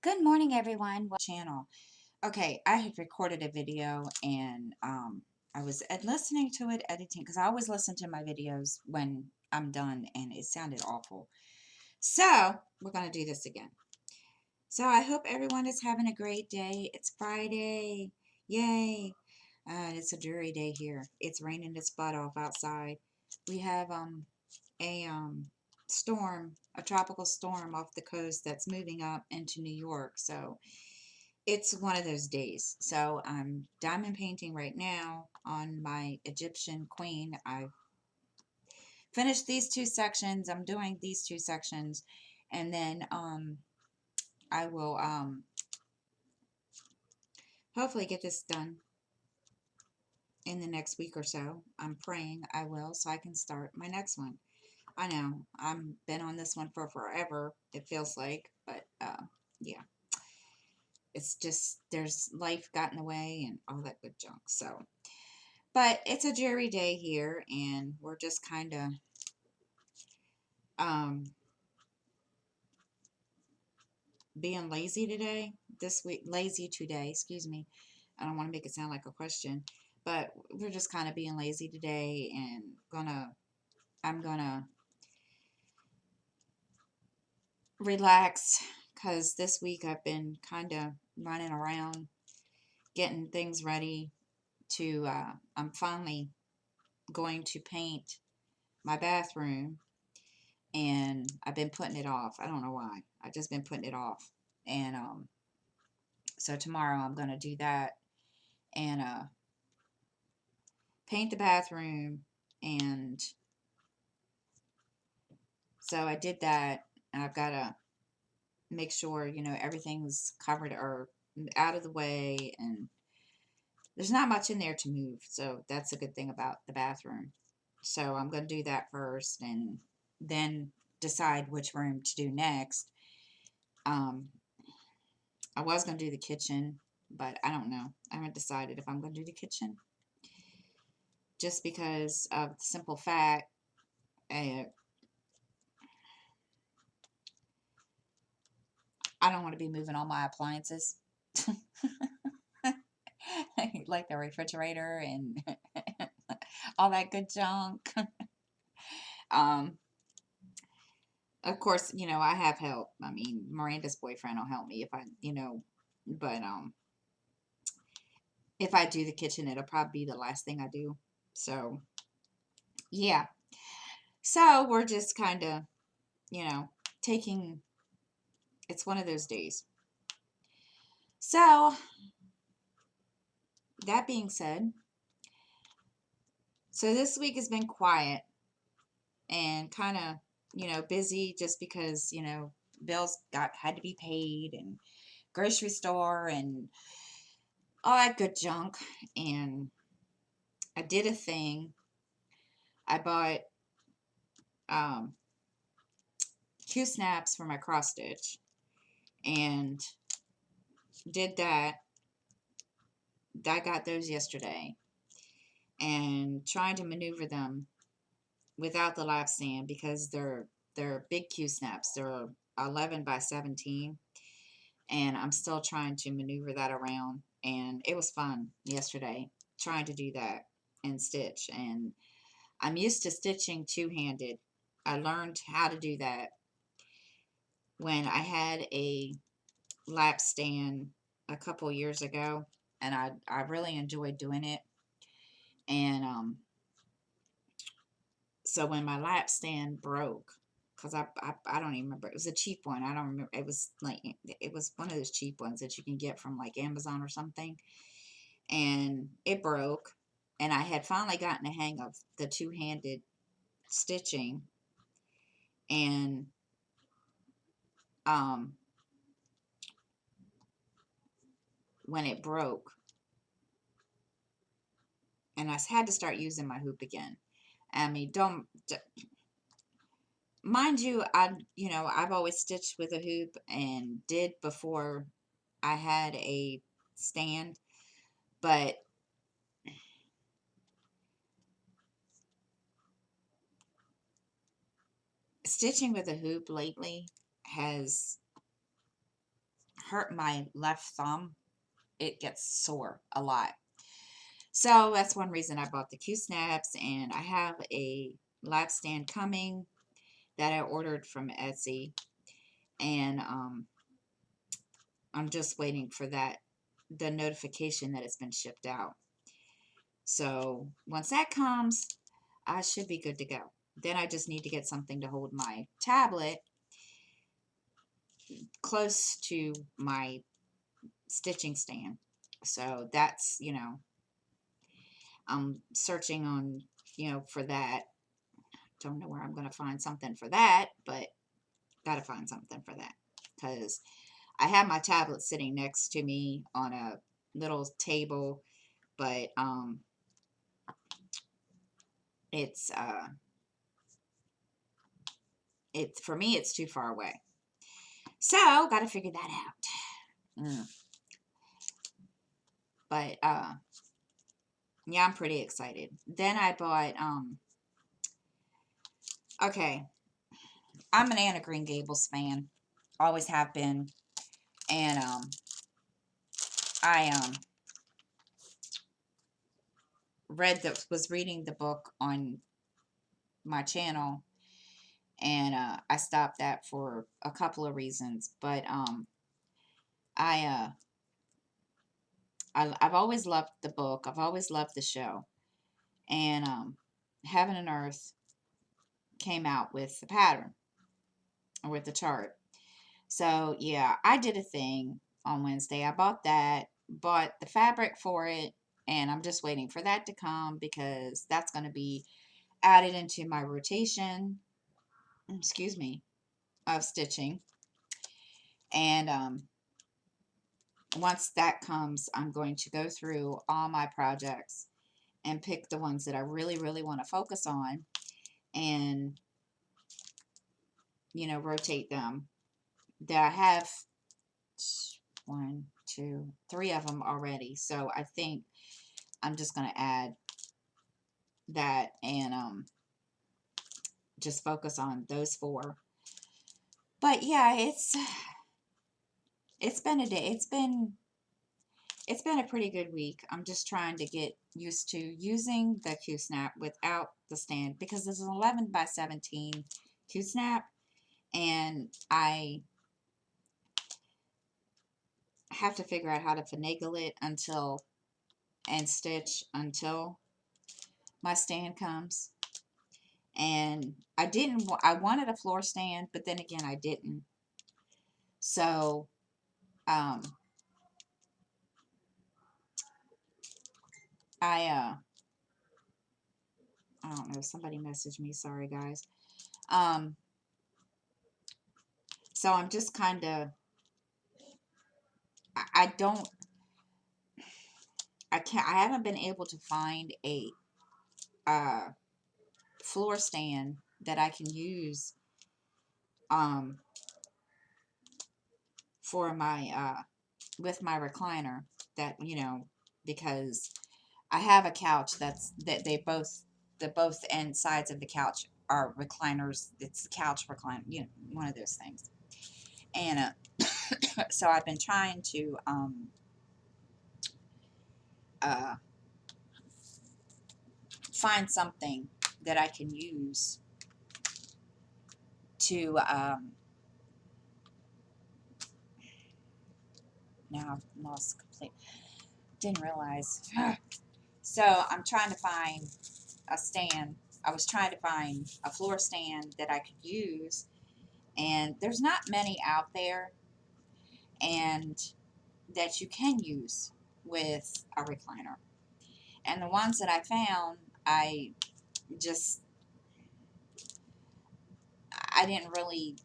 Good morning, everyone. Channel. Okay, I had recorded a video and I was listening to it, editing, because I always listen to my videos when I'm done and it sounded awful. So, we're going to do this again. So, I hope everyone is having a great day. It's Friday. Yay. It's a dreary day here. It's raining its butt off outside. We have a storm, a tropical storm off the coast that's moving up into New York. So, it's one of those days. So I'm diamond painting right now on my Egyptian queen. I've finished these two sections. I'm doing these two sections, and then I will hopefully get this done in the next week or so. I'm praying I will, so I can start my next one. I know I've been on this one for forever. It feels like, but yeah, it's just there's life got in the way and all that good junk. So. But it's a dreary day here, and we're just kind of um, being lazy today. This week, lazy today, excuse me. I don't want to make it sound like a question, but we're just kind of being lazy today, and I'm gonna relax because this week I've been kind of running around getting things ready to. I'm finally going to paint my bathroom, and I've been putting it off. I don't know why. I've just been putting it off. And so tomorrow I'm going to do that and paint the bathroom. And so I did that. And I've got to make sure, everything's covered or out of the way. And there's not much in there to move. So that's a good thing about the bathroom. So I'm going to do that first and then decide which room to do next. Um, I was going to do the kitchen, but I don't know. I haven't decided if I'm going to do the kitchen just because of the simple fact uh, I don't want to be moving all my appliances. Like the refrigerator and all that good junk. um, of course, I have help. I mean, Miranda's boyfriend will help me if but if I do the kitchen, it'll probably be the last thing I do. So, yeah. So, we're just kind of, you know, taking it's one of those days. So, that being said, so this week has been quiet and kind of, busy just because, bills got had to be paid and grocery store and all that good junk. And I did a thing. I bought um, Q snaps for my cross stitch and did that. I got those yesterday and trying to maneuver them without the lap stand because they're big Q snaps. They're 11 by 17, and I'm still trying to maneuver that around. And it was fun yesterday trying to do that and stitch. And I'm used to stitching two-handed. I learned how to do that when I had a lap stand a couple years ago, and I really enjoyed doing it. And so when my lap stand broke, because I don't even remember, it was a cheap one. I don't remember. It was one of those cheap ones that you can get from like Amazon or something, and it broke. And I had finally gotten the hang of the two-handed stitching, and um, when it broke, and I had to start using my hoop again. I mean, don't mind you, I've always stitched with a hoop and did before I had a stand, but stitching with a hoop lately has hurt my left thumb. It gets sore a lot. So that's one reason I bought the Q snaps, and I have a lap stand coming that I ordered from Etsy, and I'm just waiting for the notification that it's been shipped out. So once that comes, I should be good to go. Then I just need to get something to hold my tablet close to my stitching stand. So that's, I'm searching on, for that. Don't know where I'm going to find something for that, but got to find something for that. Because I have my tablet sitting next to me on a little table, but it's for me it's too far away. So got to figure that out. But yeah, I'm pretty excited. Then I bought okay, I'm an Anna Green Gables fan. Always have been. And I was reading the book on my channel, and I stopped that for a couple of reasons. But I I've always loved the book. I've always loved the show. And Heaven and Earth came out with the pattern, or with the chart. So yeah, I did a thing on Wednesday. I bought that, bought the fabric for it, and I'm just waiting for that to come because that's going to be added into my rotation, excuse me, of stitching. And once that comes, I'm going to go through all my projects and pick the ones that I really, really want to focus on, and rotate them. That I have one, two, three of them already. So I think I'm just going to add that and just focus on those four. But yeah, it's been a day. It's been a pretty good week. I'm just trying to get used to using the Q snap without the stand, because this is an 11 by 17 Q snap, and I have to figure out how to finagle it and stitch until my stand comes. And I wanted a floor stand, but then again I didn't. So I I don't know, somebody messaged me, sorry guys. So I'm just kind of, I don't, I haven't been able to find a floor stand that I can use for my with my recliner, that because I have a couch that the both end sides of the couch are recliners. It's couch recliner, one of those things. And so I've been trying to uh, find something that I can use to now I've lost complete. Didn't realize. So I'm trying to find a stand. I was trying to find a floor stand that I could use, and there's not many out there, and that you can use with a recliner. And the ones that I found, just I didn't really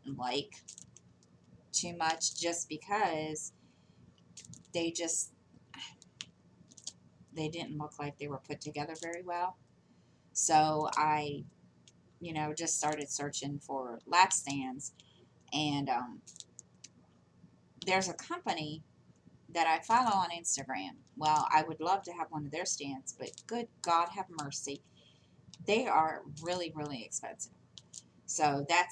like too much, just because they just they didn't look like they were put together very well. So I, just started searching for lap stands, and there's a company that I follow on Instagram. Well, I would love to have one of their stands, but good God have mercy, they are really, really expensive. So that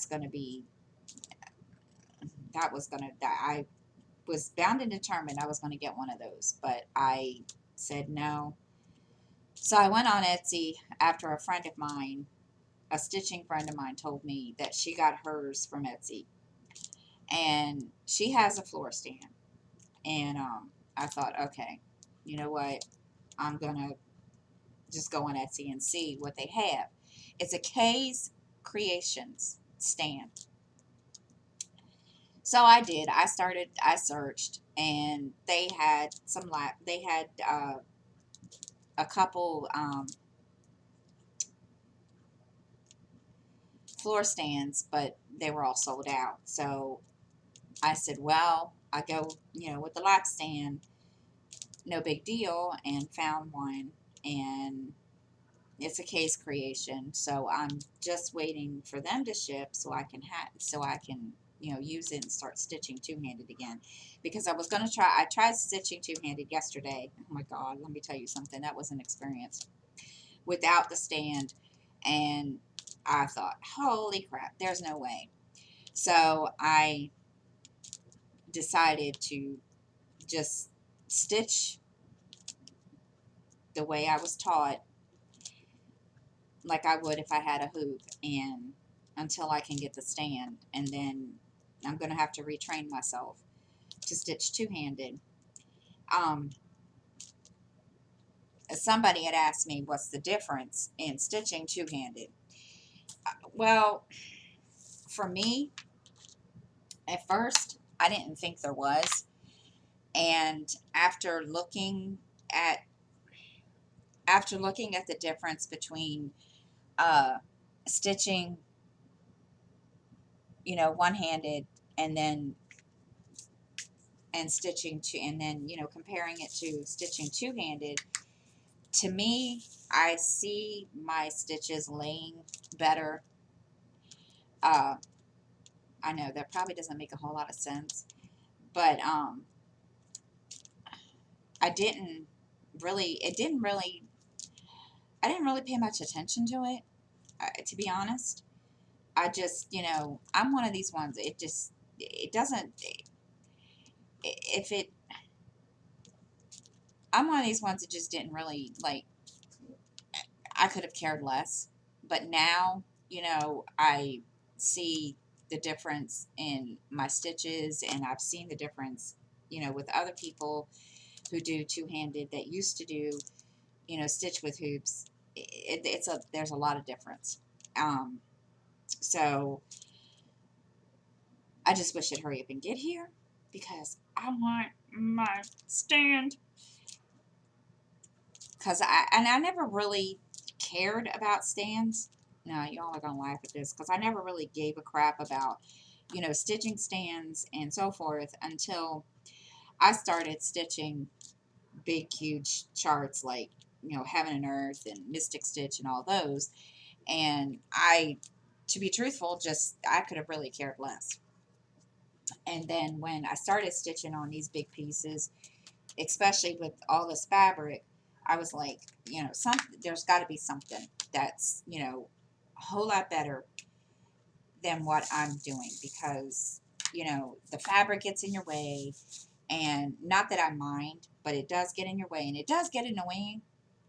was bound and determined I was going to get one of those, but I said no. So I went on Etsy after a friend of mine, a stitching friend of mine, told me that she got hers from Etsy, and she has a floor stand. And I thought, okay, you know what? I'm gonna just go on Etsy and see what they have. It's a K's Creations stand. So I did. I searched, and they had they had a couple floor stands, but they were all sold out. So I said, well, I go, with the lap stand, no big deal, and found one, and it's a Case Creation. So I'm just waiting for them to ship so I can use it and start stitching two-handed again, because I tried stitching two-handed yesterday. Oh my god, let me tell you something, that was an experience without the stand. And I thought, holy crap, there's no way. So I decided to just stitch the way I was taught, like I would if I had a hoop, and until I can get the stand. And then I'm going to have to retrain myself to stitch two-handed. Um, Somebody had asked me what's the difference in stitching two-handed. Well, for me, at first, I didn't think there was. And at after looking at the difference between uh, stitching, one-handed, and then comparing it to stitching two-handed, to me, I see my stitches laying better. Uh, I know that probably doesn't make a whole lot of sense, but I didn't I didn't really pay much attention to it, to be honest. I just, I'm one of these ones. It doesn't, if it, I'm one of these ones that just didn't really like, I could have cared less. But now, I see the difference in my stitches, and I've seen the difference, with other people who do two-handed that used to do, stitch with hoops. There's a lot of difference. So I just wish it'd hurry up and get here, because I want my stand. I never really cared about stands. Now, y'all are gonna laugh at this, because I never really gave a crap about, stitching stands and so forth, until I started stitching big, huge charts like, Heaven and Earth and Mystic Stitch and all those. And to be truthful, I could have really cared less. And then when I started stitching on these big pieces, especially with all this fabric, I was like, there's got to be something that's, a whole lot better than what I'm doing, because, the fabric gets in your way. And not that I mind, but it does get in your way, and it does get annoying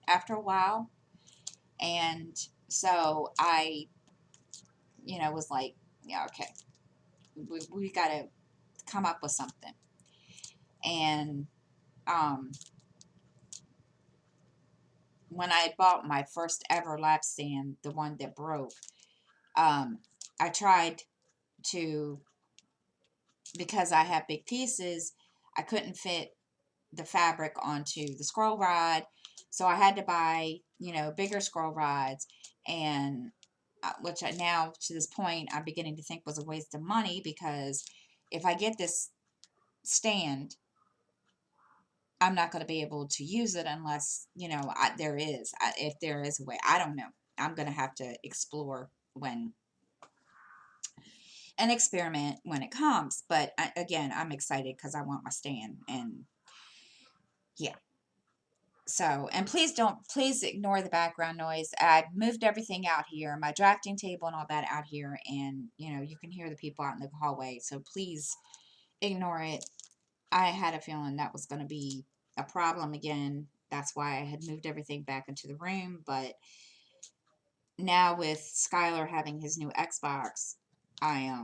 after a while. And so I, was like, yeah, okay, we got to come up with something. And um, when I bought my first ever lap stand, the one that broke, I tried to, because I have big pieces, I couldn't fit the fabric onto the scroll rod, so I had to buy, bigger scroll rods, and which I now, to this point, I'm beginning to think was a waste of money, because if I get this stand, I'm not going to be able to use it unless, if there is a way. I don't know. I'm going to have to explore when and experiment when it comes. But again, I'm excited because I want my stand. And yeah. So, and please ignore the background noise. I moved everything out here, my drafting table and all that out here. And, you can hear the people out in the hallway. So please ignore it. I had a feeling that was going to be a problem again. That's why I had moved everything back into the room. But now with Skylar having his new Xbox, I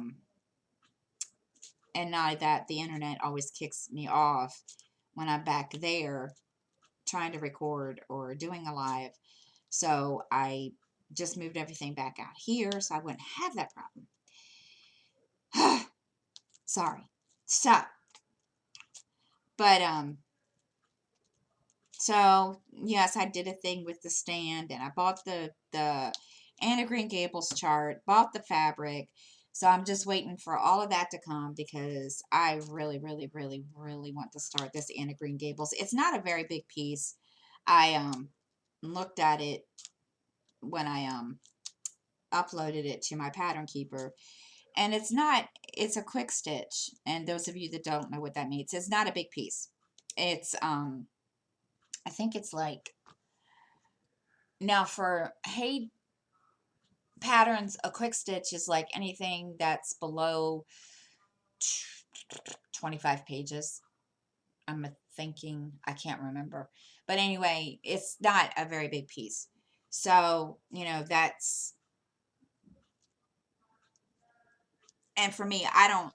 and not that the internet always kicks me off when I'm back there trying to record or doing a live. So I just moved everything back out here so I wouldn't have that problem. Sorry. So, but so yes, I did a thing with the stand, and I bought the Anna Green Gables chart, bought the fabric. So I'm just waiting for all of that to come because I really, really, really, really want to start this Anna Green Gables. It's not a very big piece. I looked at it when I uploaded it to my pattern keeper, and it's a quick stitch. And those of you that don't know what that means, it's not a big piece. It's I think it's like, now for Hey patterns, a quick stitch is like anything that's below 25 pages. I'm thinking, I can't remember. But anyway, it's not a very big piece. So, that's, and for me, I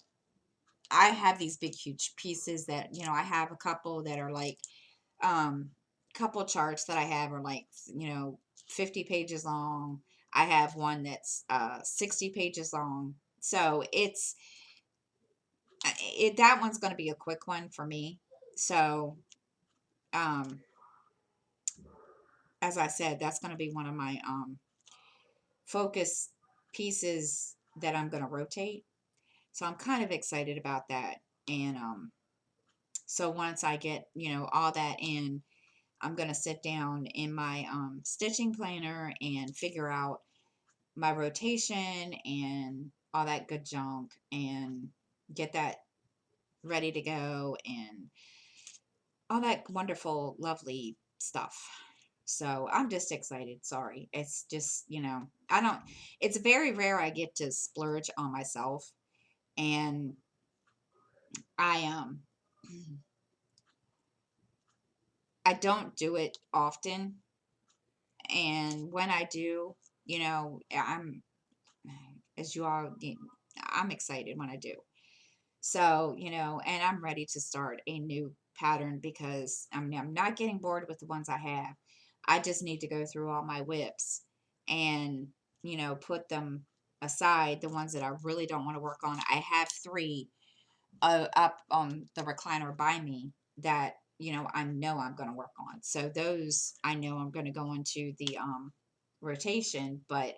have these big, huge pieces that, I have a couple that are like, couple charts that I have are like, 50 pages long. I have one that's 60 pages long. So that one's going to be a quick one for me. So um as I said, that's going to be one of my focus pieces that I'm going to rotate. So I'm kind of excited about that. And so once I get, all that in, I'm going to sit down in my stitching planner and figure out my rotation and all that good junk and get that ready to go and all that wonderful, lovely stuff. So I'm just excited. Sorry. It's just, I don't, it's very rare I get to splurge on myself. And I, I don't do it often. And when I do, as you all, I'm excited when I do. So, and I'm ready to start a new pattern because I'm not getting bored with the ones I have. I just need to go through all my whips and, put them aside, the ones that I really don't want to work on. I have three up on the recliner by me that, I know I'm going to work on. So those I know I'm going to go into the rotation, but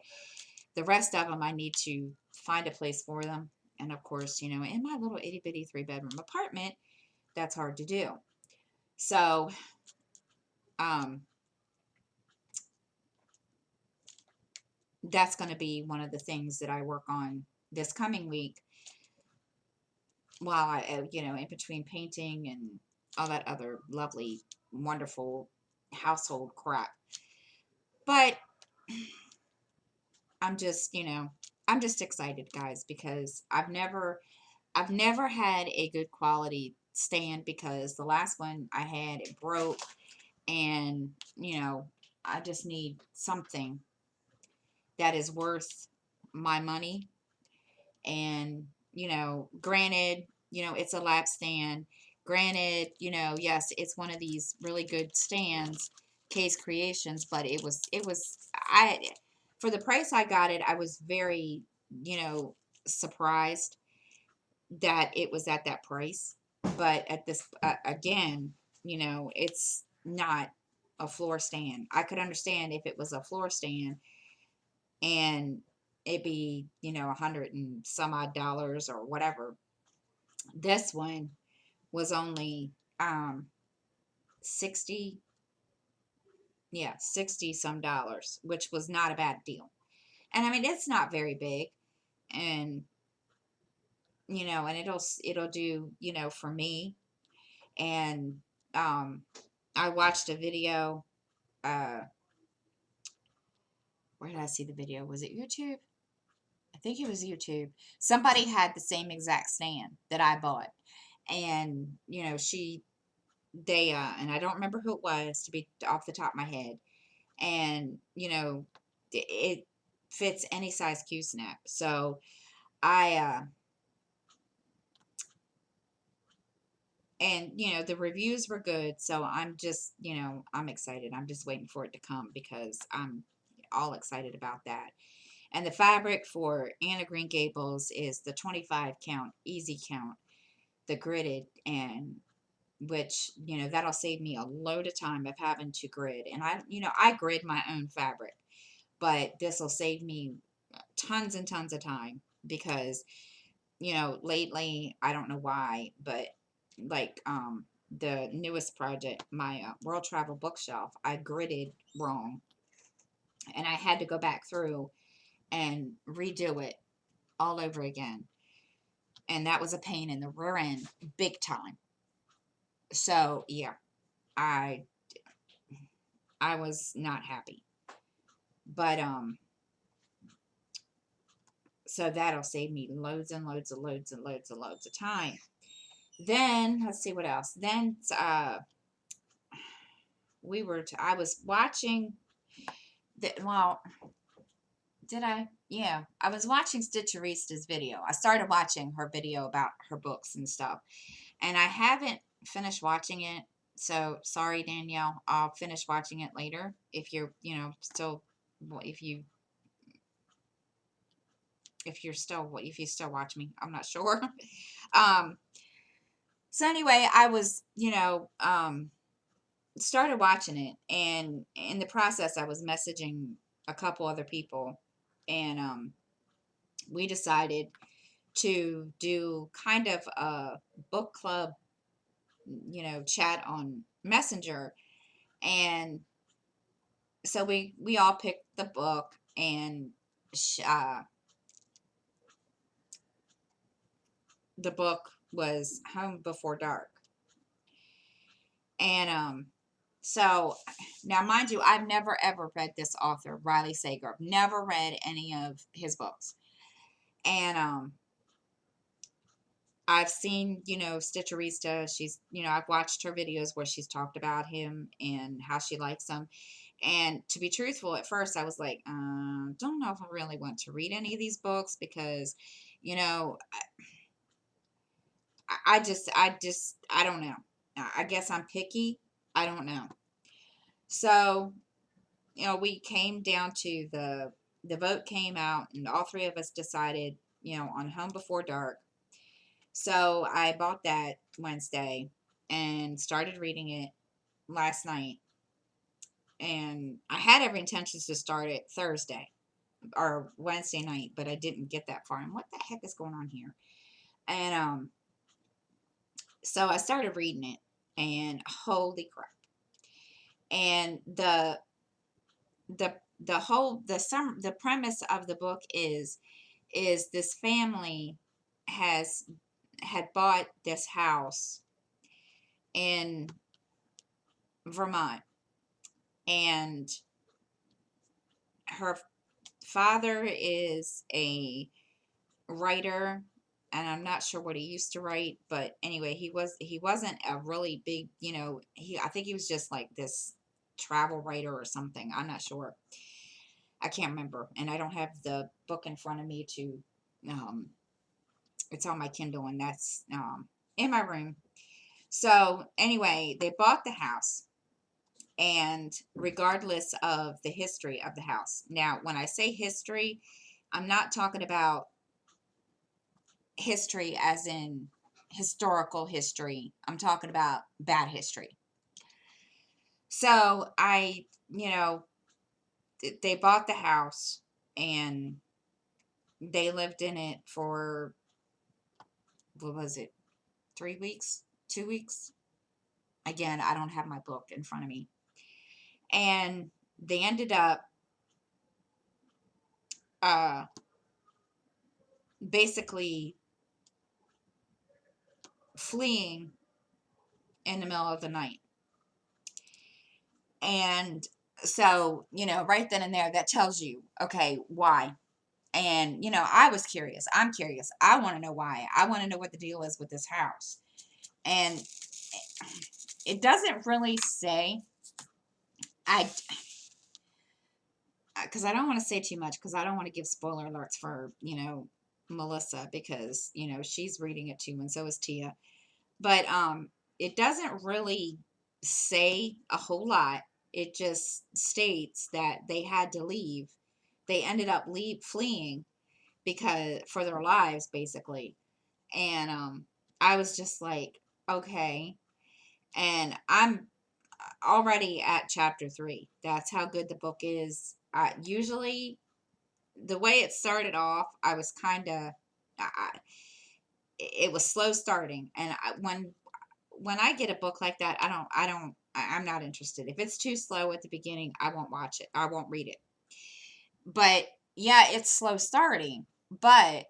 the rest of them I need to find a place for them. And of course, in my little itty bitty 3-bedroom apartment, that's hard to do. So, um, that's going to be one of the things that I work on this coming week while I, in between painting and all that other lovely, wonderful household crap. But I'm just, I'm just excited, guys, because I've never had a good quality stand because the last one I had, it broke, and I just need something that is worth my money. And granted, it's a lap stand. Granted, yes, it's one of these really good stands, Case Creations, but it was I for the price I got it, I was very, surprised that it was at that price. But at this, again, it's not a floor stand. I could understand if it was a floor stand and it be, $100 and some odd dollars or whatever. This one was only 60, yeah, 60 some dollars, which was not a bad deal. And I mean, it's not very big, and and it'll do, for me. And I watched a video. Uh, where did I see the video? Was it YouTube? I think it was YouTube. Somebody had the same exact stand that I bought, And, and I don't remember who it was to be off the top of my head. And, it fits any size Q snap. So I, and, the reviews were good. So I'm just, I'm excited. I'm just waiting for it to come because I'm all excited about that. And the fabric for Anna Green Gables is the 25 count, easy count, the gridded, and which, that'll save me a load of time of having to grid. And I grid my own fabric, but this will save me tons and tons of time because, lately, I don't know why, but like, the newest project, my World Travel Bookshelf, I gridded wrong and I had to go back through and redo it all over again. And that was a pain in the rear end, big time. So yeah, I I was not happy. But so that'll save me loads and loads and loads and loads and loads of time. Then let's see what else. Then I was watching well, did I? Yeah, I was watching Stitcherista's video. I started watching her video about her books and stuff, and I haven't finished watching it. So sorry, Danielle. I'll finish watching it later. If you're, still, if you if you still watch me, I'm not sure. um. So anyway, I was, started watching it, and in the process, I was messaging a couple other people, and we decided to do kind of a book club, chat on Messenger. And so we all picked the book, and the book was Home Before Dark. And so now, mind you, I've never ever read this author, Riley Sager. Never read any of his books. And I've seen, Stitcherista. She's, I've watched her videos where she's talked about him and how she likes him. And to be truthful, at first I was like, don't know if I really want to read any of these books because, I don't know. I guess I'm picky. I don't know. So, we came down to the vote came out, and all three of us decided, on Home Before Dark. So I bought that Wednesday and started reading it last night. And I had every intention to start it Thursday or Wednesday night, but I didn't get that far. And what the heck is going on here? And so I started reading it, and holy crap! And the premise of the book is this family had bought this house in Vermont, and her father is a writer, and I'm not sure what he used to write, but anyway, he wasn't a really big, I think he was just like this travel writer or something. I'm not sure. I can't remember, and I don't have the book in front of me to it's on my Kindle, and that's in my room. So anyway, they bought the house, and regardless of the history of the house. Now, when I say history, I'm not talking about history as in historical history. I'm talking about bad history. So they bought the house, and they lived in it for, what was it, 3 weeks, 2 weeks? Again, I don't have my book in front of me. And they ended up basically fleeing in the middle of the night. And so, right then and there, that tells you, okay, why? And, I was curious. I'm curious. I want to know why. I want to know what the deal is with this house. And it doesn't really say, I, because I don't want to say too much, because I don't want to give spoiler alerts for, Melissa, because, she's reading it too, and so is Tia. But it doesn't really say a whole lot. It just states that they had to leave. They ended up fleeing because for their lives, basically. And I was just like, okay. And I'm already at chapter 3. That's how good the book is. Usually, the way it started off, I was kind of, it was slow starting, and when I get a book like that, I'm not interested. If it's too slow at the beginning, I won't watch it. I won't read it. But yeah, it's slow starting, but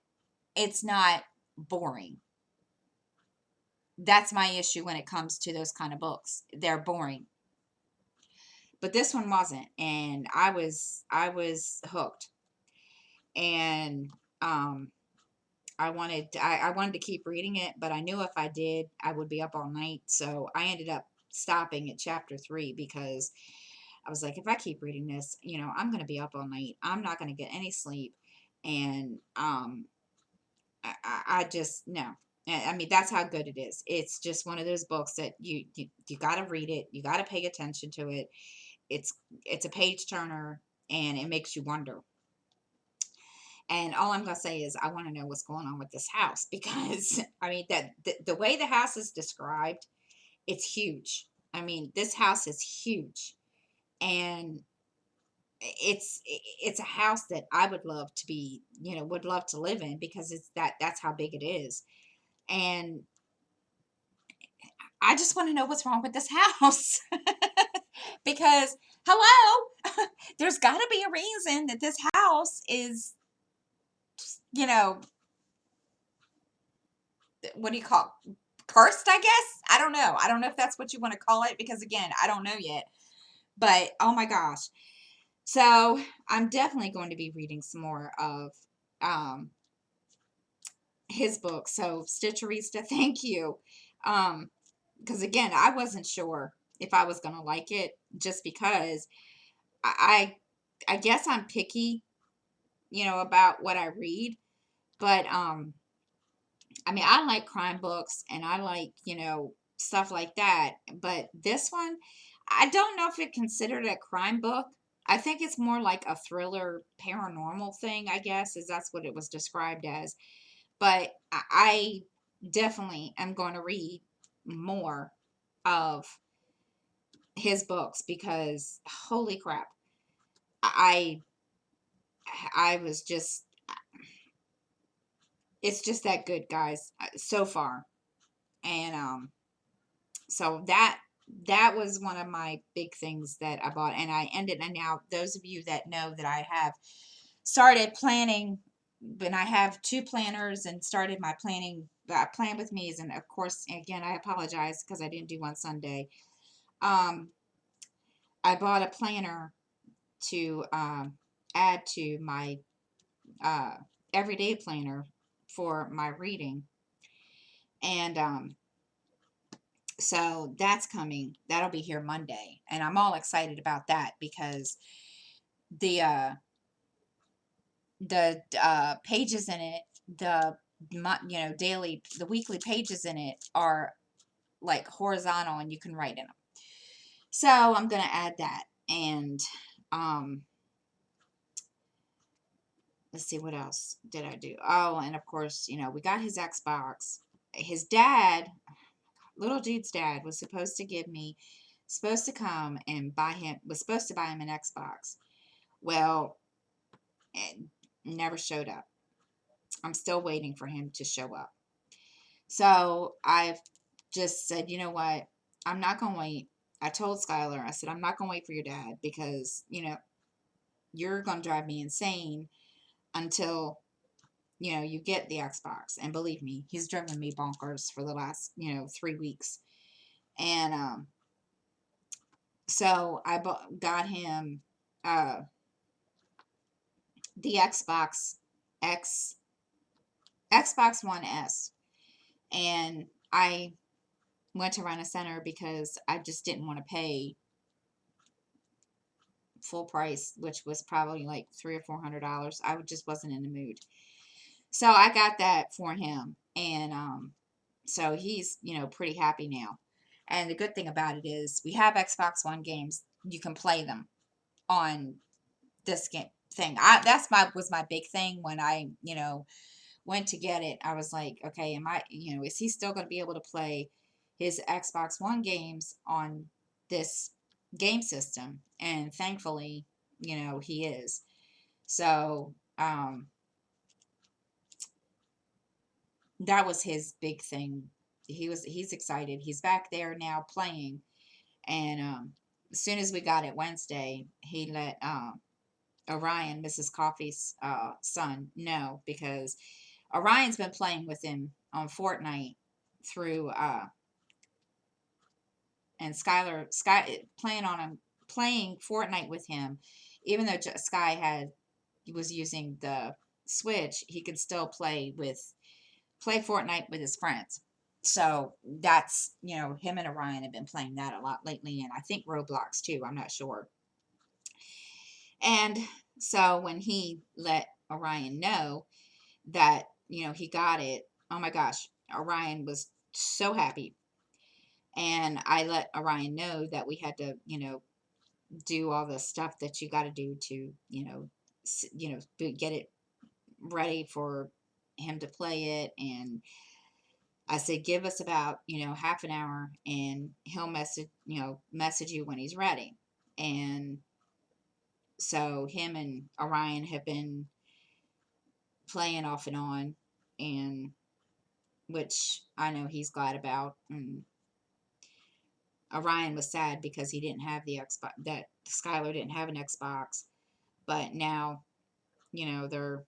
it's not boring. That's my issue when it comes to those kind of books. They're boring. But this one wasn't, and I was hooked. And um I wanted to keep reading it, but I knew if I did, I would be up all night. So I ended up stopping at chapter 3, because I was like, if I keep reading this, I'm going to be up all night. I'm not going to get any sleep. And I just, no. I mean, that's how good it is. It's just one of those books that you got to read it. You got to pay attention to it. It's it's a page turner, and it makes you wonder. And all I'm gonna say is I want to know what's going on with this house, because I mean that the way the house is described, it's huge. I mean, this house is huge, and it's a house that I would love to be, would love to live in, because that's how big it is. And I just want to know what's wrong with this house. Because hello, there's got to be a reason that this house is, you know, what do you call it? Cursed, I guess. I don't know if that's what you want to call it, because again, I don't know yet. But oh my gosh. So I'm definitely going to be reading some more of um his book. So Stitcherista, thank you. Because again, I wasn't sure if I was gonna like it, just because I guess I'm picky, about what I read. But I mean, I like crime books, and I like, stuff like that. But this one, I don't know if it considered a crime book. I think it's more like a thriller paranormal thing, I guess, is that's what it was described as. But I definitely am going to read more of his books, because holy crap. I I was just, it's just that good, guys, so far. And so that was one of my big things that I bought, and and now those of you that know that I have started planning, and I have 2 planners, and started my planning, plan with me, and of course, again, I apologize because I didn't do one Sunday. um I bought a planner to add to my uh everyday planner for my reading. And so that's coming. That'll be here Monday, and I'm all excited about that, because the pages in it, the daily, the weekly pages in it are like horizontal, and you can write in them. So I'm gonna add that. And um let's see, what else did I do. Oh, and of course, we got his Xbox. His dad, little dude's dad, was supposed to come and buy him, was supposed to buy him an Xbox. Well, it never showed up. I'm still waiting for him to show up. So I've just said, you know what? I'm not going to wait. I told Skylar, I said, I'm not going to wait for your dad, because, you're going to drive me insane until, you get the Xbox. And believe me, he's driven me bonkers for the last, 3 weeks. And so I got him uh, the X Xbox One S. And I went to rent a center because I just didn't want to pay full price, which was probably like $300 or $400. I just wasn't in the mood. So I got that for him, and so he's pretty happy now. And the good thing about it is we have Xbox One games. You can play them on this game thing. That's my was my big thing when I went to get it. I was like, okay, am I is he still going to be able to play his Xbox One games on this game system? And thankfully, he is. So that was his big thing. He's excited. He's back there now playing, and as soon as we got it Wednesday, he let Orion, Mrs. Coffee's son, know, because Orion's been playing with him on Fortnite through and Sky playing Fortnite with him, even though Sky was using the Switch, he could still play Fortnite with his friends. So that's, him and Orion have been playing that a lot lately, and I think Roblox too, I'm not sure. And so when he let Orion know that, he got it, oh my gosh, Orion was so happy. And I let Orion know that we had to, do all the stuff that you got to do to, get it ready for him to play it. And I said, give us about, half an hour, and he'll message you when he's ready. And so him and Orion have been playing off and on, and which I know he's glad about. And Orion was sad because he didn't have the Xbox, that Skylar didn't have an Xbox, but now, they're,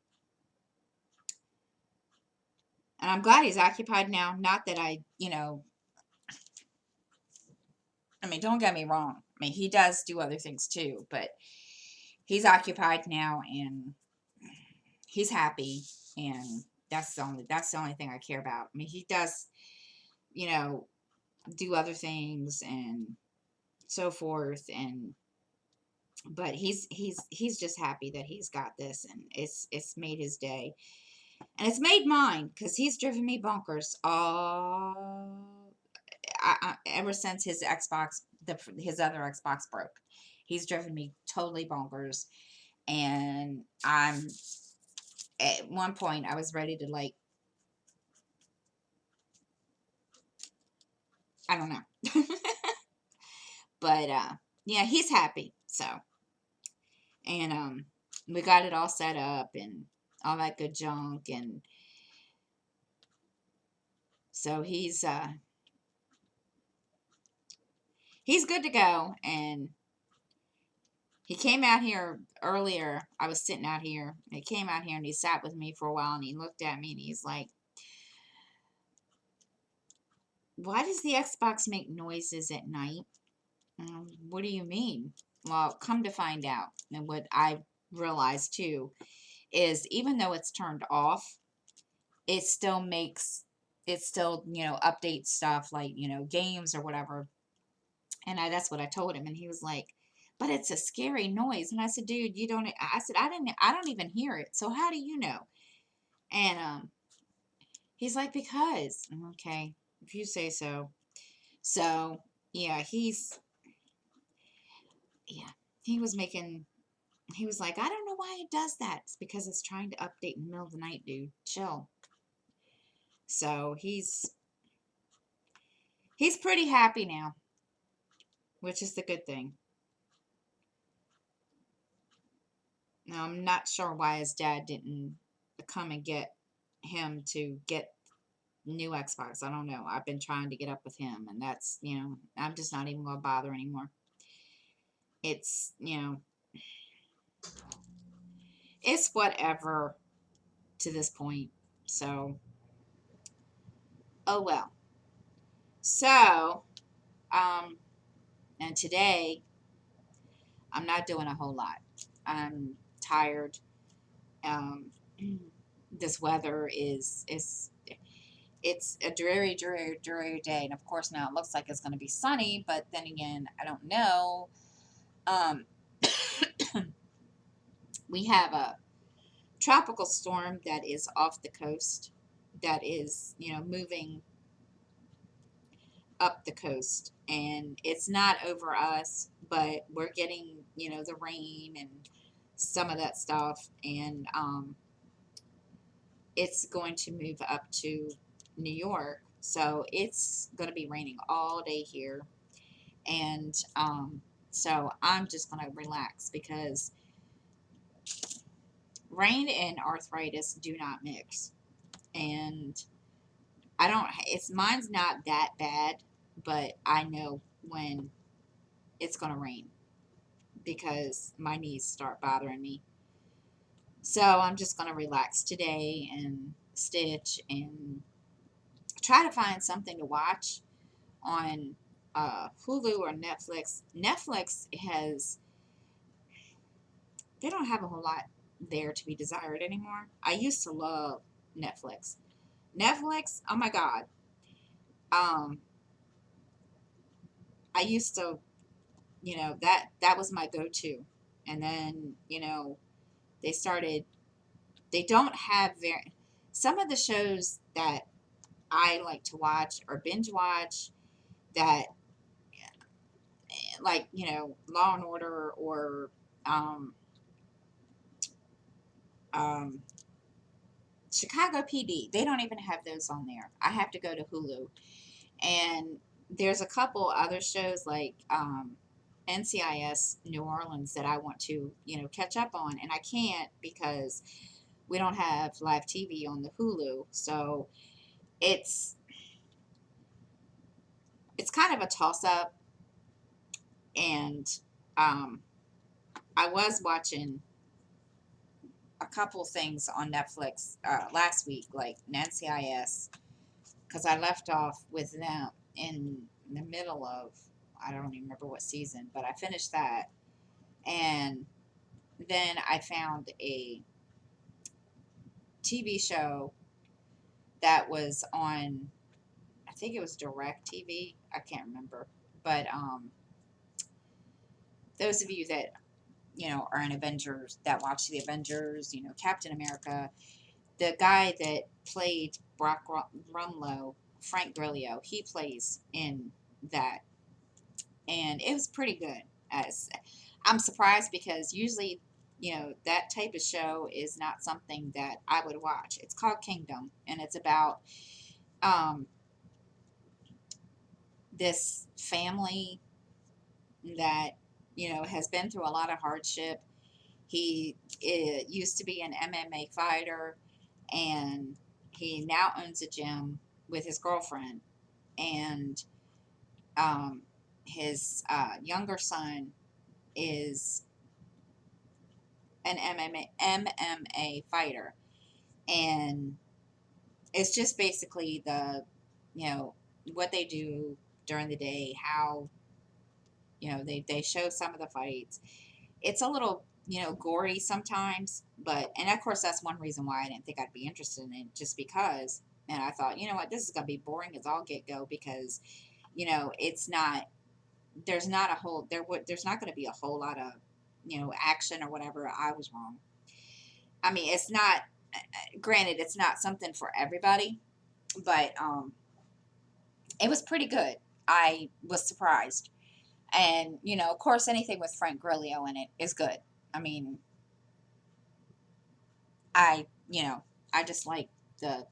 and I'm glad he's occupied now. Not that I mean, don't get me wrong. I mean, he does do other things too, but he's occupied now, and he's happy, and that's the only thing I care about. I mean, he does, you know, do other things and so forth, and but he's just happy that he's got this, and it's made his day, and it's made mine, because he's driven me bonkers all ever since his other Xbox broke. He's driven me totally bonkers, and at one point I was ready to, like, I don't know. But yeah, he's happy. So, and we got it all set up and all that good junk, and so he's good to go. And he came out here earlier. I was sitting out here. He came out here and he sat with me for a while, and he looked at me and he's like, "Why does the Xbox make noises at night?" What do you mean? Well, come to find out, and what I realized too is, even though it's turned off, it still updates stuff, like, games or whatever. And that's what I told him, and he was like, "But it's a scary noise." And I said, "Dude, you don't," I said, I don't even hear it. So how do you know?" And he's like, "Because." Okay, if you say so. So yeah, yeah, he was making, he was like, "I don't know why it does that." It's because it's trying to update in the middle of the night, dude. Chill. So he's pretty happy now, which is the good thing. Now, I'm not sure why his dad didn't come and get him to get new Xbox. I don't know. I've been trying to get up with him, and that's, I'm just not even going to bother anymore. It's, it's whatever to this point. So, oh well. So, um, and today I'm not doing a whole lot. I'm tired. Um, this weather is it's a dreary, dreary, dreary day. And of course, now it looks like it's going to be sunny, but then again, I don't know. Um, we have a tropical storm that is off the coast that is, moving up the coast, and it's not over us, but we're getting, the rain and some of that stuff, and it's going to move up to New York, so it's going to be raining all day here, and so I'm just going to relax because rain and arthritis do not mix, and I don't. It's mine's not that bad, but I know when it's going to rain because my knees start bothering me. So I'm just going to relax today and stitch and try to find something to watch on Hulu or Netflix. Netflix has, they don't have a whole lot there to be desired anymore. I used to love Netflix. Netflix, oh my God. Um, I used to, that was my go-to. And then, they started, they don't have very, some of the shows that I like to watch or binge watch that, like, Law and Order or um, um, Chicago PD. They don't even have those on there. I have to go to Hulu. And there's a couple other shows like NCIS New Orleans that I want to, catch up on. And I can't because we don't have live TV on the Hulu. So it's it's kind of a toss up. And um, I was watching a couple things on Netflix last week, like Nancy IS, because I left off with them in the middle of, I don't even remember what season, but I finished that. And then I found a TV show that was on, I think it was Direct TV. I can't remember. But those of you that, are in Avengers, that watch the Avengers, Captain America, the guy that played Brock Rumlow, Frank Grillo, he plays in that, and it was pretty good. As I'm surprised because usually, that type of show is not something that I would watch. It's called Kingdom, and it's about um, this family that has been through a lot of hardship. He used to be an MMA fighter, and he now owns a gym with his girlfriend, and um, his younger son is an MMA fighter, and it's just basically the you know what they do during the day, how they show some of the fights. It's a little gory sometimes, but and of course that's one reason why I didn't think I'd be interested in it, just because. And I thought, what, this is gonna be boring as all get go because it's not, there's not a whole there's not going to be a whole lot of action or whatever. I was wrong. I mean, it's not, granted, it's not something for everybody, but it was pretty good. I was surprised. And of course, anything with Frank Grillo in it is good. I mean, I I just like the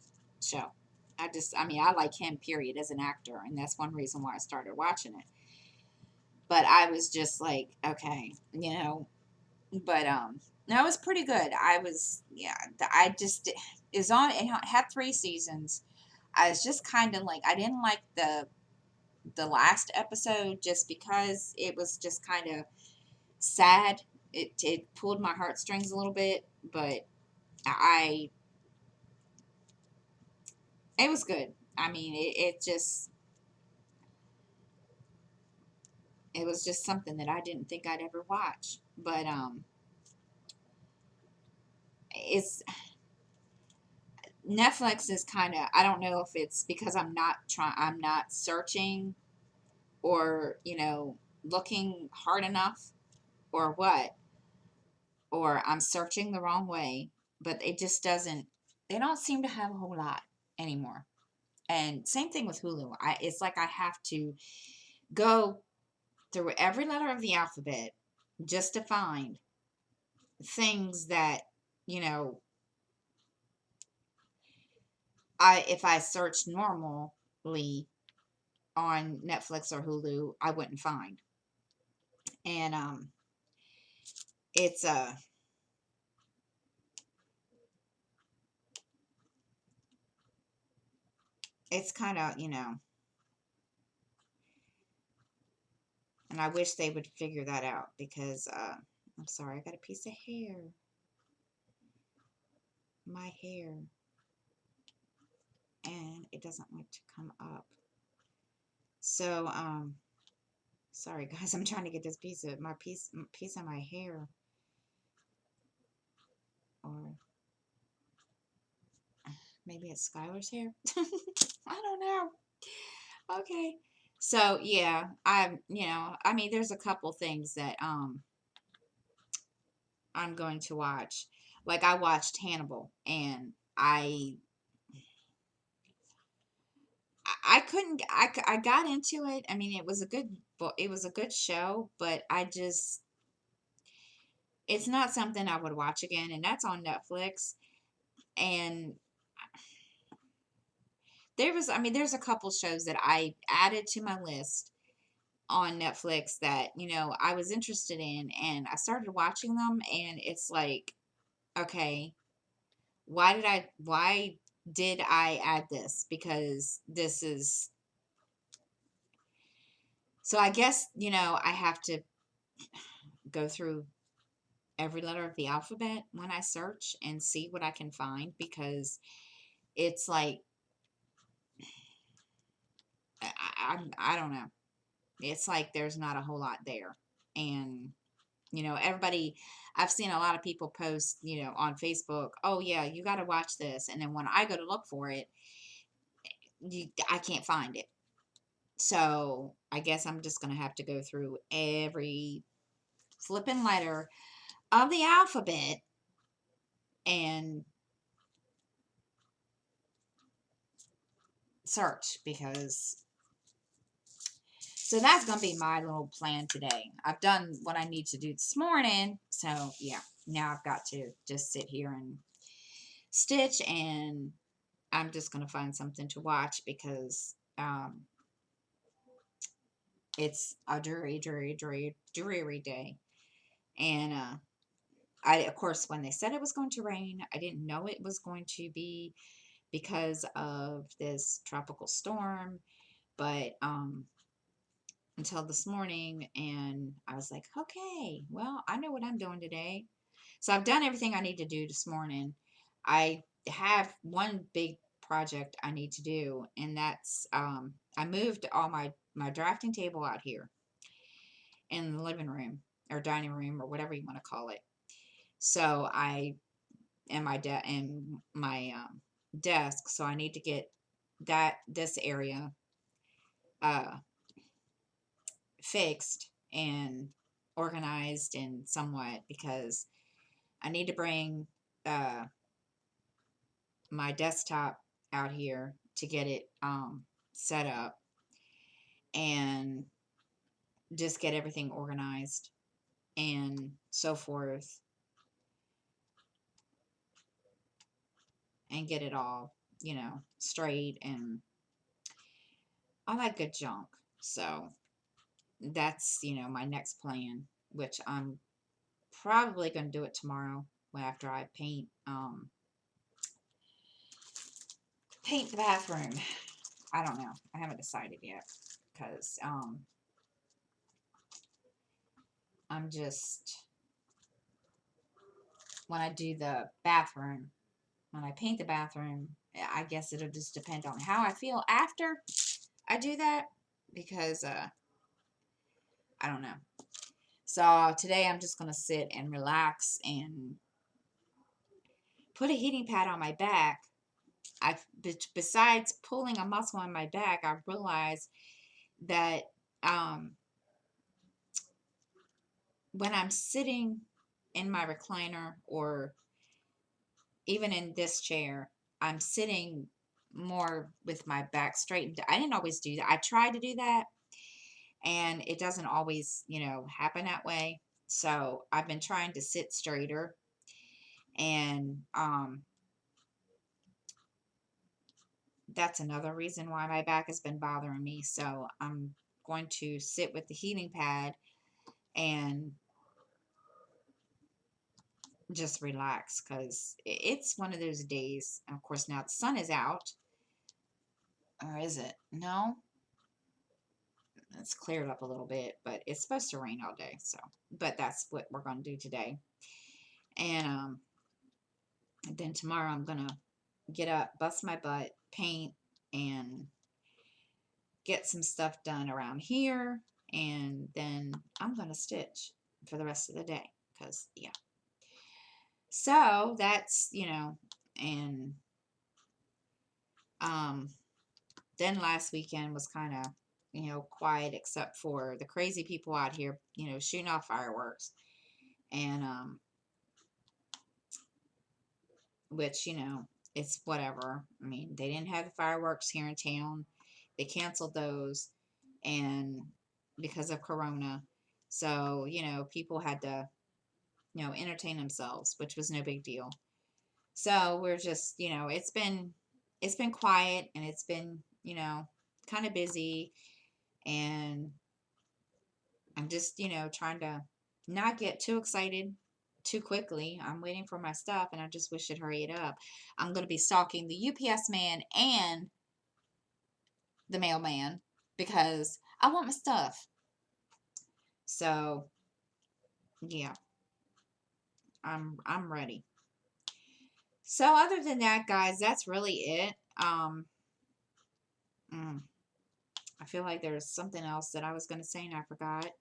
show. I mean, I like him, period, as an actor, and that's one reason why I started watching it. But I was just like, okay, but no, it was pretty good. I was, yeah, I just is on. It had 3 seasons. I was just kind of like, I didn't like the last episode just because it was just kind of sad. It pulled my heartstrings a little bit, but I it was good. I mean, it was just something that I didn't think I'd ever watch. But it's Netflix is kind of, I don't know if it's because I'm not searching or, looking hard enough or what, or I'm searching the wrong way, but it just doesn't, they don't seem to have a whole lot anymore. And same thing with Hulu. It's like I have to go through every letter of the alphabet just to find things that, you know, if I search normally on Netflix or Hulu, I wouldn't find. And it's it's kind of, and I wish they would figure that out because I'm sorry, I got a piece of hair. My hair, and it doesn't want to come up. So sorry guys, I'm trying to get this piece of my hair, or maybe it's Skylar's hair. I don't know. Okay. So yeah, I mean, there's a couple things that I'm going to watch. Like I watched Hannibal, and I couldn't I got into it. I mean, it was a good show, but it's not something I would watch again, and that's on Netflix. And there's a couple shows that I added to my list on Netflix that, I was interested in, and I started watching them, and it's like, okay, why did I add this? Because this is, so I guess, I have to go through every letter of the alphabet when I search and see what I can find, because it's like, I don't know. It's like there's not a whole lot there. And everybody, I've seen a lot of people post, on Facebook, oh yeah, you got to watch this. And then when I go to look for it, I can't find it. So I guess I'm just going to have to go through every flipping letter of the alphabet and search, because so that's going to be my little plan today. I've done what I need to do this morning. So yeah, now I've got to just sit here and stitch, and I'm just going to find something to watch, because it's a dreary day. And of course, when they said it was going to rain, I didn't know it was going to be because of this tropical storm. But until this morning, and I was like, okay, well, I know what I'm doing today. So I've done everything I need to do this morning. I have one big project I need to do, and that's I moved all my drafting table out here in the living room or dining room or whatever you want to call it. So I and my desk. So I need to get this area uh, fixed and organized and somewhat, because I need to bring uh, my desktop out here to get it set up and just get everything organized and so forth, and get it all, straight and all that good junk. So that's, my next plan, which I'm probably going to do it tomorrow after I paint the bathroom. I don't know. I haven't decided yet, because I'm just, when I do the bathroom, when I paint the bathroom, I guess it'll just depend on how I feel after I do that, because I don't know. So today I'm just going to sit and relax and put a heating pad on my back besides pulling a muscle on my back, I realized that when I'm sitting in my recliner or even in this chair, I'm sitting more with my back straightened. I didn't always do that. I tried to do that, and it doesn't always, happen that way. So I've been trying to sit straighter, and that's another reason why my back has been bothering me. So I'm going to sit with the heating pad and just relax, because it's one of those days. Of course, now the sun is out. Or is it? No, it's cleared up a little bit, but it's supposed to rain all day. So, but that's what we're going to do today. And then tomorrow I'm going to get up, bust my butt, paint, and get some stuff done around here. And then I'm going to stitch for the rest of the day. Because, yeah. So that's, and then last weekend was kind of, quiet, except for the crazy people out here, shooting off fireworks. And, which, it's whatever. I mean, they didn't have the fireworks here in town. They canceled those, and because of Corona. So, people had to, entertain themselves, which was no big deal. So we're just, it's been quiet, and it's been, kind of busy, and I'm just, trying to not get too excited too quickly. I'm waiting for my stuff, and I just wish it'd hurry it up. I'm going to be stalking the UPS man and the mailman because I want my stuff. So, yeah, I'm ready. So other than that, guys, that's really it. Mm, I feel like there's something else that I was going to say and I forgot.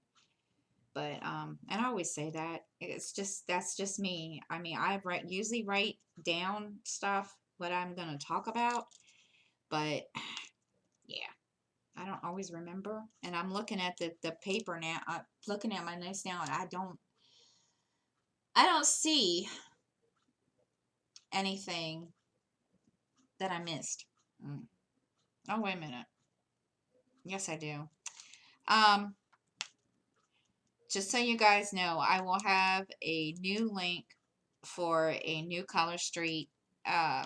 But and I always say that. It's just that's just me. I mean, usually write down stuff what I'm going to talk about, but yeah, I don't always remember. And I'm looking at the paper now. I'm looking at my notes now, and I don't see anything that I missed. Mm. Oh, wait a minute. Yes, I do. Um, just so you guys know, I will have a new link for a new Color Street uh,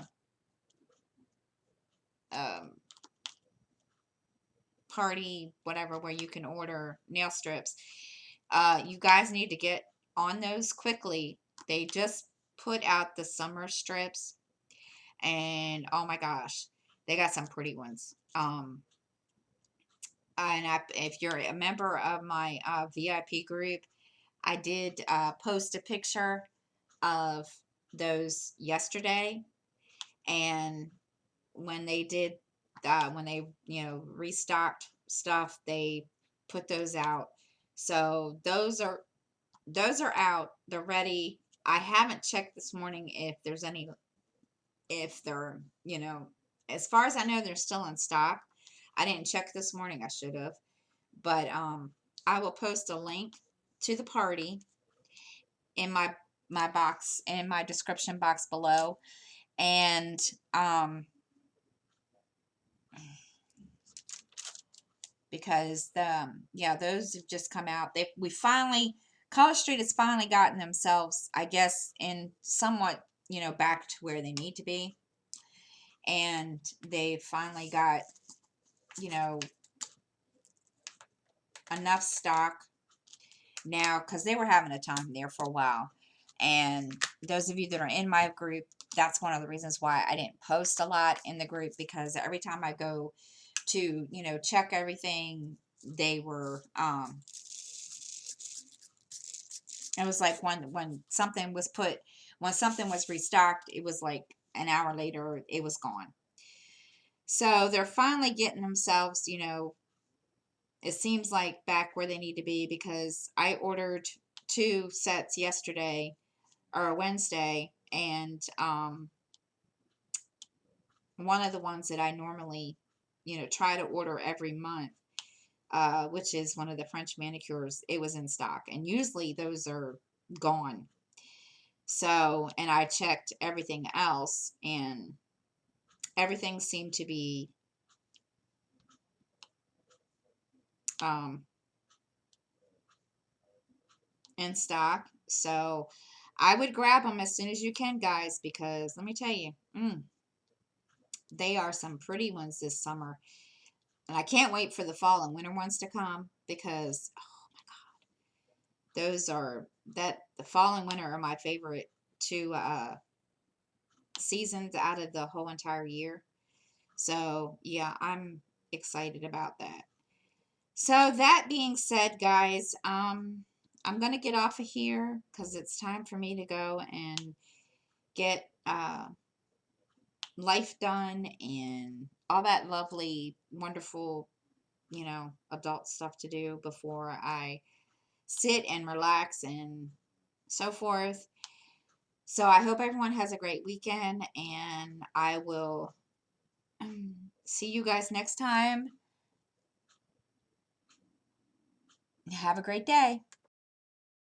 um, party, whatever, where you can order nail strips. You guys need to get on those quickly. They just put out the summer strips, and oh my gosh, they got some pretty ones. And if you're a member of my VIP group, I did post a picture of those yesterday, and when they did, when they restocked stuff, they put those out. So those are out. They're ready. I haven't checked this morning if there's any, if they're, as far as I know, they're still in stock. I didn't check this morning. I should have. But I will post a link to the party in my box, in my description box below. And because those have just come out. We finally, College Street has finally gotten themselves, I guess, in somewhat, back to where they need to be. And they finally got, you know, enough stock now, because they were having a time there for a while. And those of you that are in my group, that's one of the reasons why I didn't post a lot in the group, because every time I go to, check everything, they were, it was like when something was when something was restocked, it was like an hour later, it was gone. So they're finally getting themselves, it seems like back where they need to be, because I ordered 2 sets yesterday or Wednesday, and one of the ones that I normally, try to order every month, which is one of the French manicures, it was in stock. And usually those are gone. So, and I checked everything else, and everything seemed to be um, in stock. So I would grab them as soon as you can, guys, because let me tell you, they are some pretty ones this summer. And I can't wait for the fall and winter ones to come, because those are that the fall and winter are my favorite two seasons out of the whole entire year. So yeah, I'm excited about that. So that being said, guys, I'm gonna get off of here because it's time for me to go and get life done and all that lovely, wonderful, adult stuff to do before I sit and relax and so forth. So I hope everyone has a great weekend, and I will see you guys next time. Have a great day.